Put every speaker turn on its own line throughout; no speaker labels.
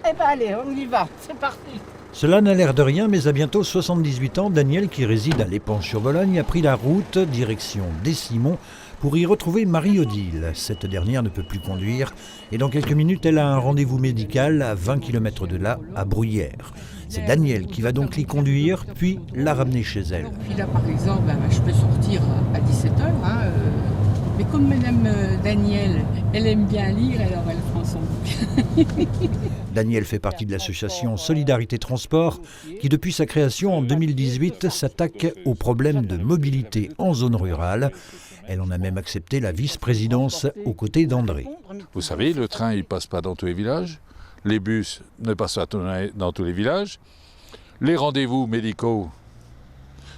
Eh ben allez, on y va, c'est parti.
Cela n'a l'air de rien, mais à bientôt 78 ans, Daniel, qui réside à l'Épanche-sur-Vologne, a pris la route direction Décimont pour y retrouver Marie-Odile. Cette dernière ne peut plus conduire et dans quelques minutes, elle a un rendez-vous médical à 20 km de là, à Bruyères. C'est Daniel qui va donc l'y conduire, puis la ramener chez elle.
Puis là, par exemple, je peux sortir à 17h. Mais comme Madame Daniel, elle aime bien lire, alors elle prend son bouquin.
Daniel fait partie de l'association Solidarité Transport qui, depuis sa création en 2018, s'attaque aux problèmes de mobilité en zone rurale. Elle en a même accepté la vice-présidence aux côtés d'André.
Vous savez, le train, il ne passe pas dans tous les villages. Les bus ne passent pas dans tous les villages. Les rendez-vous médicaux,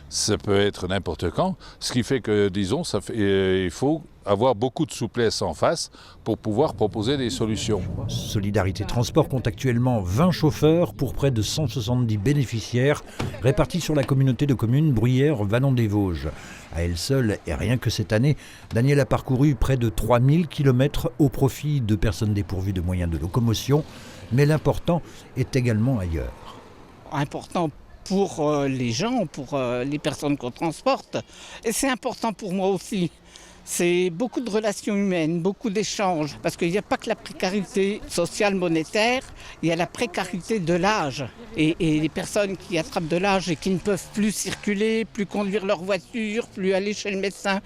ça peut être n'importe quand. Ce qui fait que, disons, il faut avoir beaucoup de souplesse en face pour pouvoir proposer des solutions.
Solidarité Transport compte actuellement 20 chauffeurs pour près de 170 bénéficiaires répartis sur la communauté de communes Bruyères-Vallon-des-Vosges. À elle seule, et rien que cette année, Daniel a parcouru près de 3000 km au profit de personnes dépourvues de moyens de locomotion, mais l'important est également ailleurs.
Important pour les gens, pour les personnes qu'on transporte. Et c'est important pour moi aussi. C'est beaucoup de relations humaines, beaucoup d'échanges, parce qu'il n'y a pas que la précarité sociale monétaire, il y a la précarité de l'âge. Et les personnes qui attrapent de l'âge et qui ne peuvent plus circuler, plus conduire leur voiture, plus aller chez le médecin,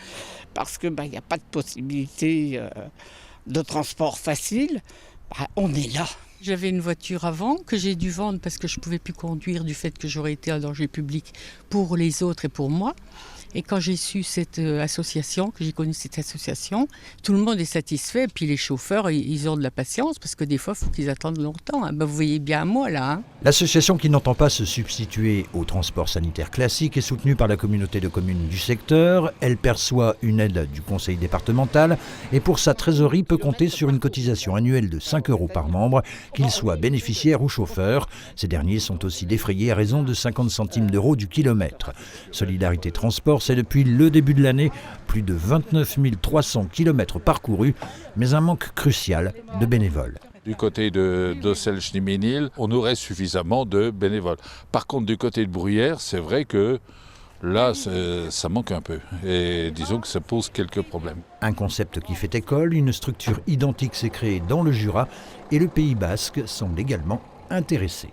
parce qu'il n'y a pas de possibilité de transport facile, on est là.
J'avais une voiture avant que j'ai dû vendre parce que je ne pouvais plus conduire du fait que j'aurais été un danger public pour les autres et pour moi. Et quand j'ai su cette association, que j'ai connu cette association, tout le monde est satisfait. Puis les chauffeurs, ils ont de la patience parce que des fois, il faut qu'ils attendent longtemps. Vous voyez bien à moi là.
L'association, qui n'entend pas se substituer au transport sanitaire classique, est soutenue par la communauté de communes du secteur. Elle perçoit une aide du conseil départemental et pour sa trésorerie peut compter sur une cotisation annuelle de 5 € par membre, qu'ils soient bénéficiaires ou chauffeurs. Ces derniers sont aussi défrayés à raison de 50 centimes d'euros du kilomètre. Solidarité Transport, c'est depuis le début de l'année plus de 29 300 km parcourus, mais un manque crucial de bénévoles.
Du côté de Dossel-Schneeménil, on aurait suffisamment de bénévoles. Par contre, du côté de Bruyères, c'est vrai que là, ça manque un peu. Et disons que ça pose quelques problèmes.
Un concept qui fait école, une structure identique s'est créée dans le Jura et le Pays basque semble également intéressé.